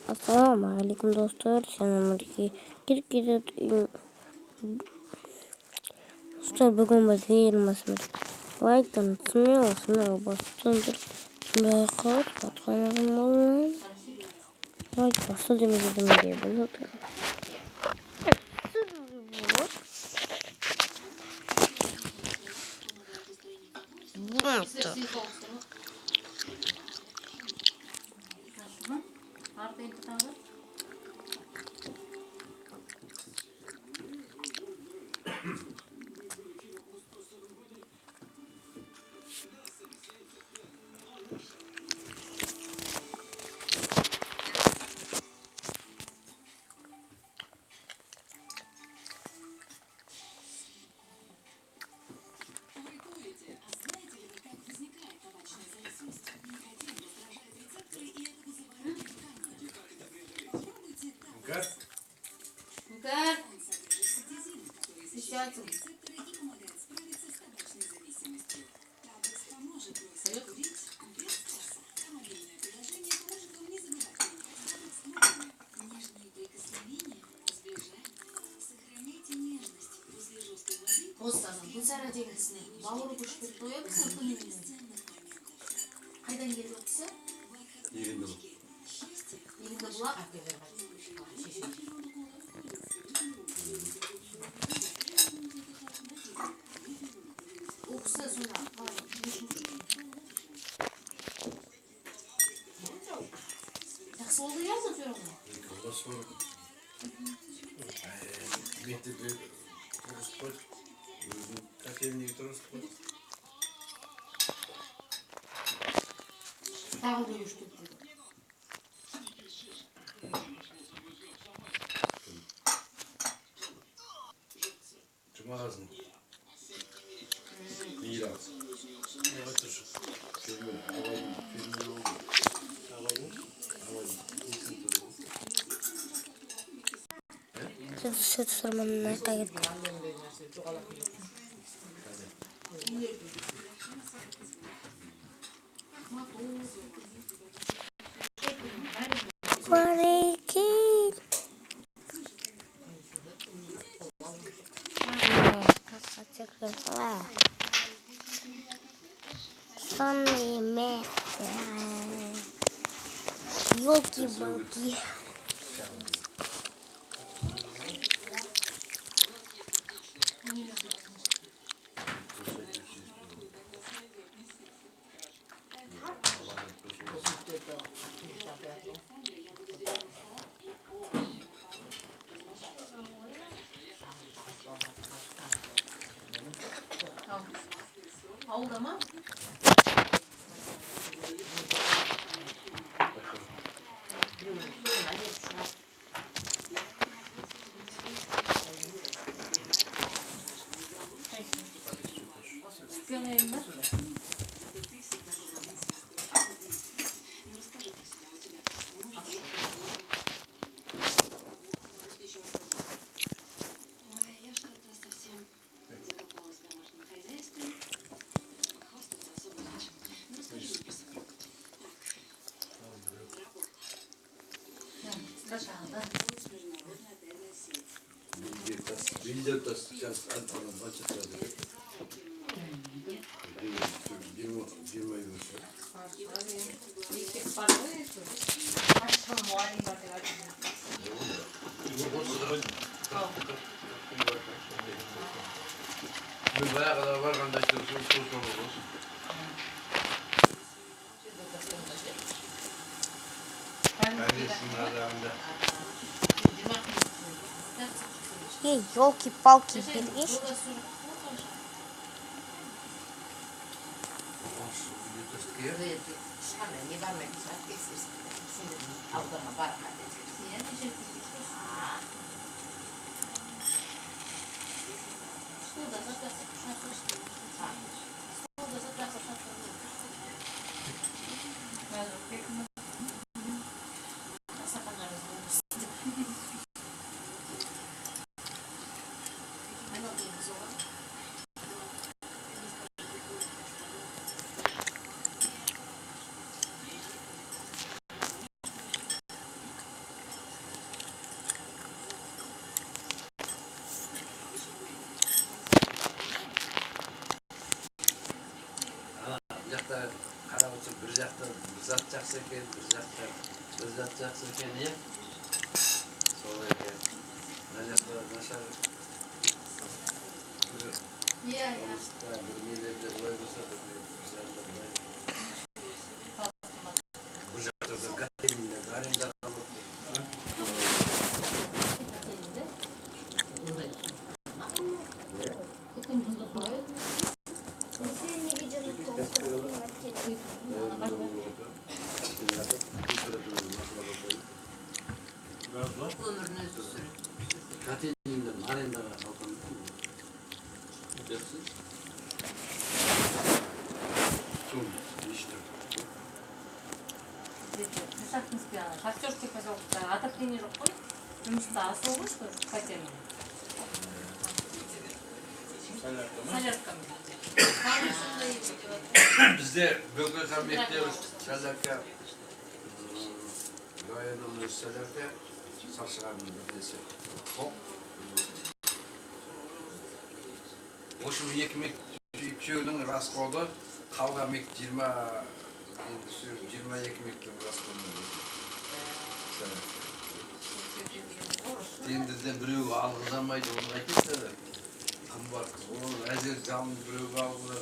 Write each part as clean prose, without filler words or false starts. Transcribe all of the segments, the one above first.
Assalamualaikum do'stlar, Sanamdagi kirib do'stlar, bugun biz yilmasimiz Python sınavı bastındır. Bayqat patkanlarım olan Like bastı demedim diye bunu atıyorum. Bu yaptı. Мкар, сейчас. Остасын, Гүлсара дегенсіне бауыры көшіп тоя кісі күнінен. Қайдан келіп өтсі? Егінді бұлақ әпке Оқысы сонда жақсы болды я софер оны? Тағы да үштік деді. Mağazın. Miras. Evet dur. Filmler, havayı, filmler oldu. Havayı. Süt sırmanına kayıt. Сонные елки-балки. Ауылда ма? Видео то сейчас начали. Дима Юсов. Biz bayağı kadar var kardeşler. Soğuk olur. Ей, елки-палки, видишь? Uzatacaksın kendine. Sonra gel. Bacaklar aşağı. Ya ya. Yani bir mideyle koyulursa da güzel de Uzatırsa galimle, galimden alıp. Ömrünü süsürün. Katilinden, halinden kalkan. Yapsın. Tüm işte. Шахтинский шахтерский поселокта отопление жоқ қой жұмыста асыл ғой что пәтермен соляркамен Bizde BKK mektebi Salaka rayonumuz Salaka Sarsığan'ın bölgesi. Oşu ekmek köyünün raskoldu kalga mek 20 ekmekten raskoldu. Dendizden birevi algılamaydı onu aytıştı. Kımbar kız onun әзер жанын біреуге алғылар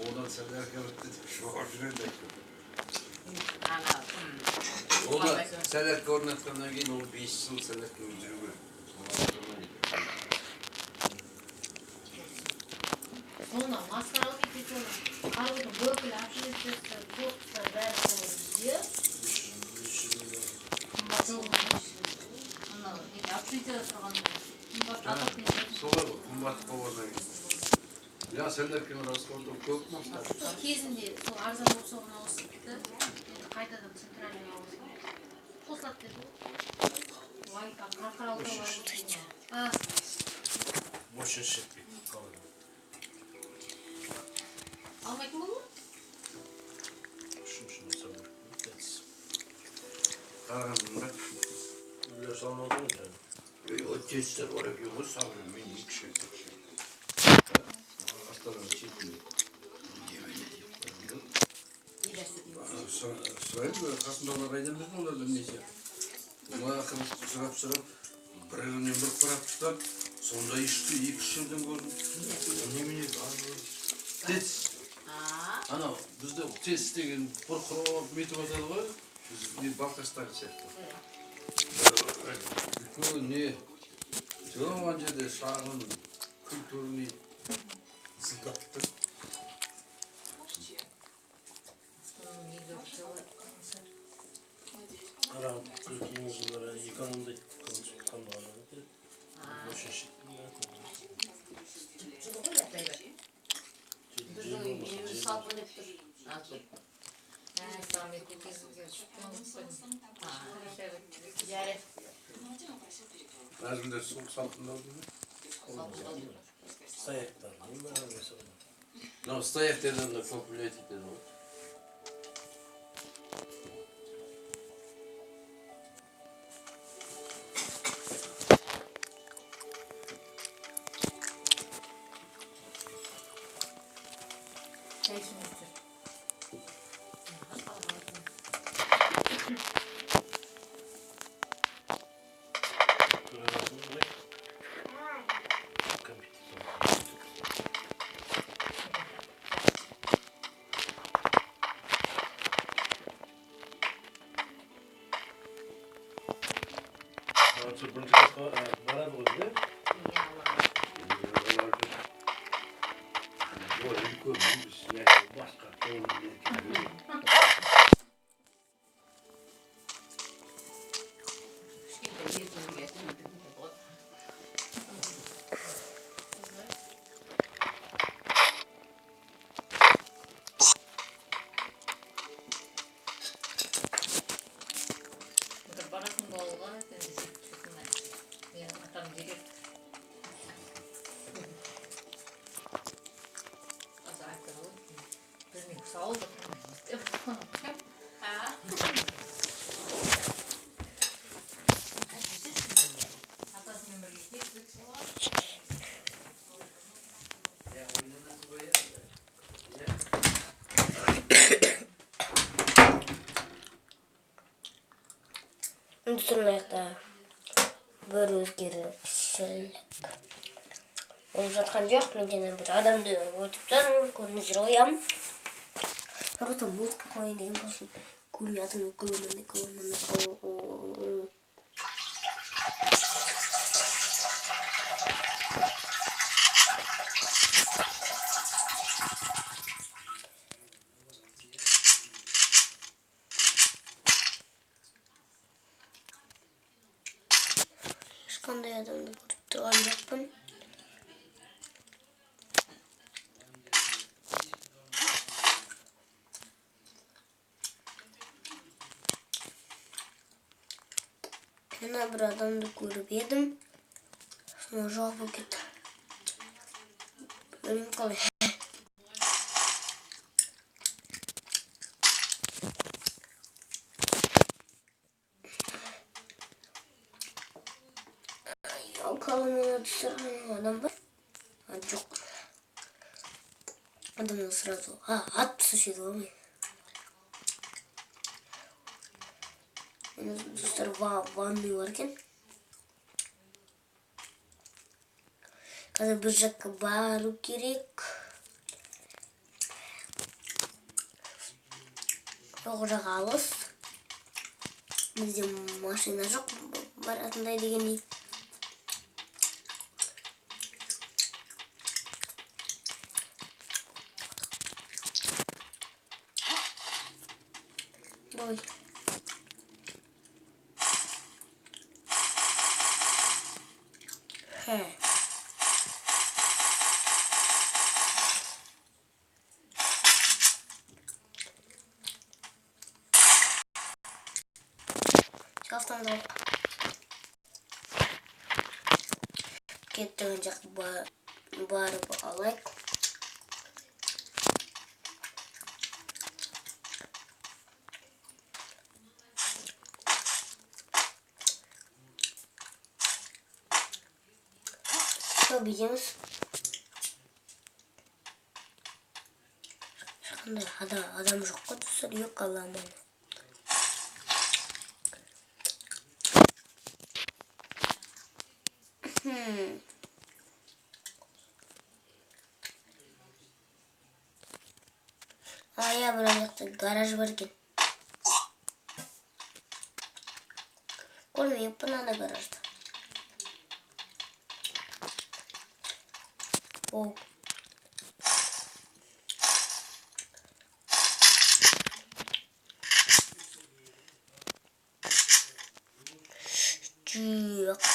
одан сәлерке өтті деп шоғыр жүреді ол да сәлерке орнатқаннан кейін ол 5 жыл сәлерке жүру керек Onunla maskaralık yapıyorlar. Arabada böyle aktivitesi, korksa, verse diye. Anladım. Aktivitede sorgan. солай ғой қымбат болғаннан кейін я сәлеркенің расходы көп Сол кезінде сол арзан болып соған ауысыпты. Енді қайтадан центральный ауысып. Қосылады деді. Ой, қарқаралыда бар. Мощен шетпейді Алмайтын болу? қарағандында Үйлер салмадың ба? Ötesiler var hep yolu savrım ben ilk şey. Hastaların çekmiyor. Sırayım mı? Kasımda ona kaydan biz mi olardı neyse. Ona akıllı sırap birinin bir kıraptılar. Sonda içti, ilk işimden gördüm. Ne bileyim abi. Tez. Ana bizde tez degen bir kırap metip atadı var. Biz bir balkastar çekti. 그 네, 저만 제대 사는 kültürünü sıkıntı. Ara Türkiye'nin yıllara yıkanında konuşkan bağlandı. Bu şaşırt. Nazımda soğuk saltında oldu mu? Sayaklar değil mi? No, stayak denen de popülatik denen o. Bunca bana mı oldu? үндістірмекта бір өзгерішілік болып жатқан жоқ. Мен жаңа бір адамды өтіптен көрініп жүр қоямын. Просто музыка қойын деген болсын. Көмеятын ешқандай адамды көріп тұрған жоқпын. Жаңа бір адамды көріп едім. Соны жоқ болып кетті. Білмеймін қалай. Алқалымен түсірген адам бар. Жоқ. Адамның сразу ат түсіреді ғой. Достар, ванный бар екен. Қазір бір жаққа бару керек. Жоқ жақ алыс. Бізде машина жоқ баратындай дегендей. Ой. Шафтан алып кеттіген жаққа барып алайық. Бүйтеміз. Шақында адам жоқ қой достар, ек аламын. Ая, бір жақта гараж бар екен. Көрмейіппін ана гаражды. Оу. Жоқ.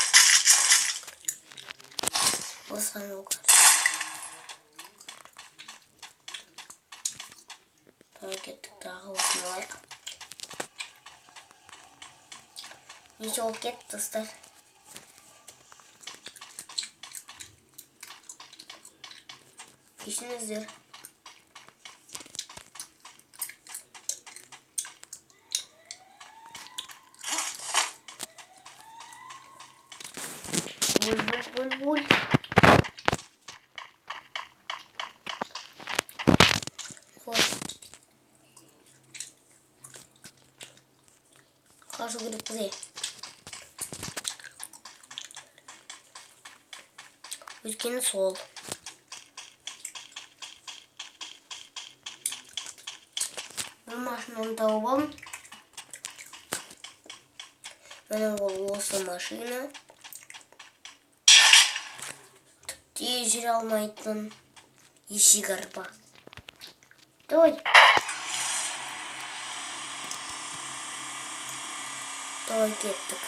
Осыған оғар. Кеттік тағы осыны алайық. Неше ол кетті достар. Кешіңіздер. Буль. Қашу керек бізде. Өйткені сол. Бір машинаны тауып алдым. Міне ол осы машина. Тіптен жүре алмайтын есек арба. Давай. Давай кеттік.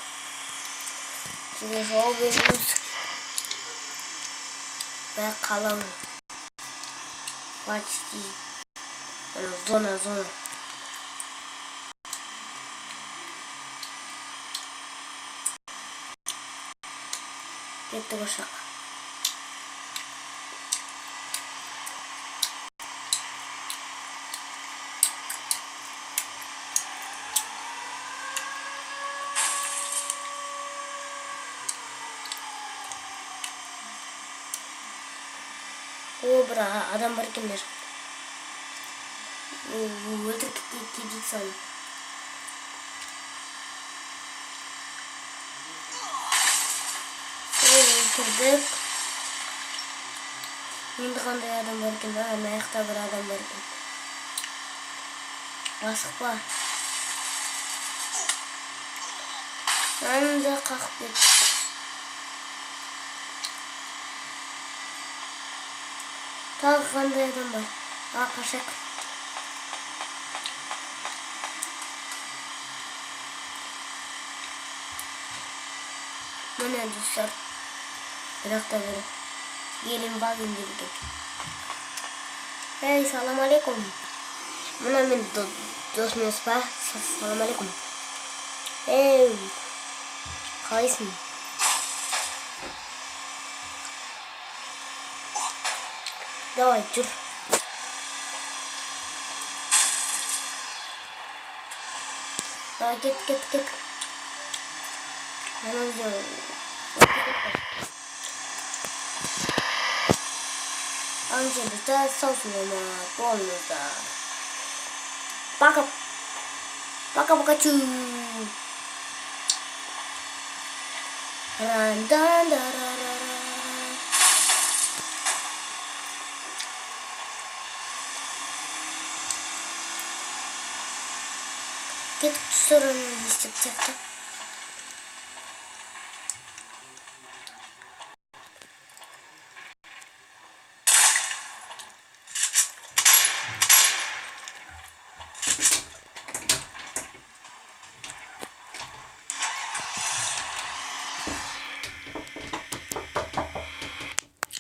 Сізге жол береміз. Бәрі қалаң. Почти. Зона. Кеттік ұшақ. О, бір адам бар екен мына жақта. Өлтіріп кетейік саным. Kırdık. Şimdi qanday adam var ekan? Ana ayakta bir adam var ekan. Asıqpa. Anda qaqib ketdi. Tағы qanday adam var? Qaşak. Mana dostlar. Biroqta bir gelin bagın geldi. Hey, salam aleykum. Mana men do'stimiz pa. Salam aleykum. Hey. Qaysın? Давай, чур. Давай, get. Mana güzel. Angelita sosuna bolnuda. Пока чу. Рандан-дарарара. Git sorunu isteyecektim.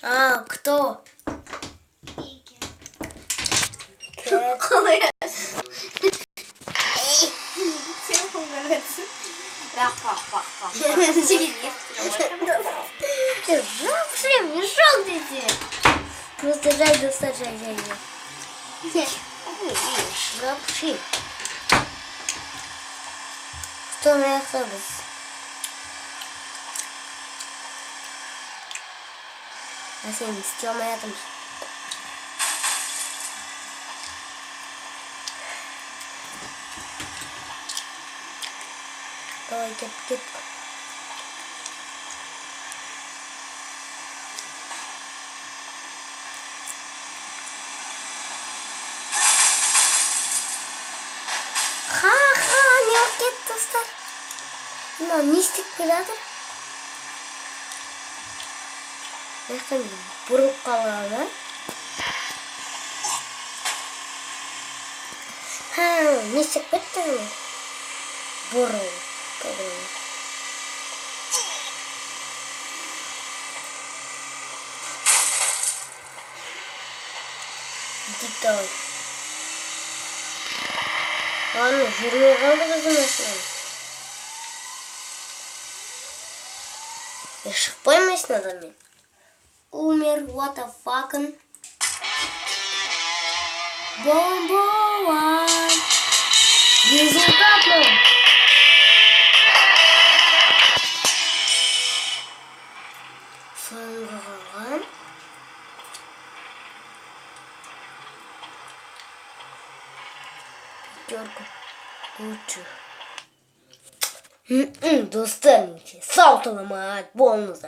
А, кто? Вообще мешок здесь. Просто жаль, достаточно. Вообще. Что мне осталось? Асен, с чем я там? Давай, кет. Не кет достар. Не істеп келатыр. Яқтан бұрып қалады. Не істеп кетті ме? Бұрып. Иди давай. Ладно, жүрмей қалды біздің машинамыз. Я шықпаймын машинадан мен. Умер, what the fucking. Бомбован. Результатно. Соңғы қалған. Пятерка. Лучше. Достойнейте. Салтовый мать, бонуса.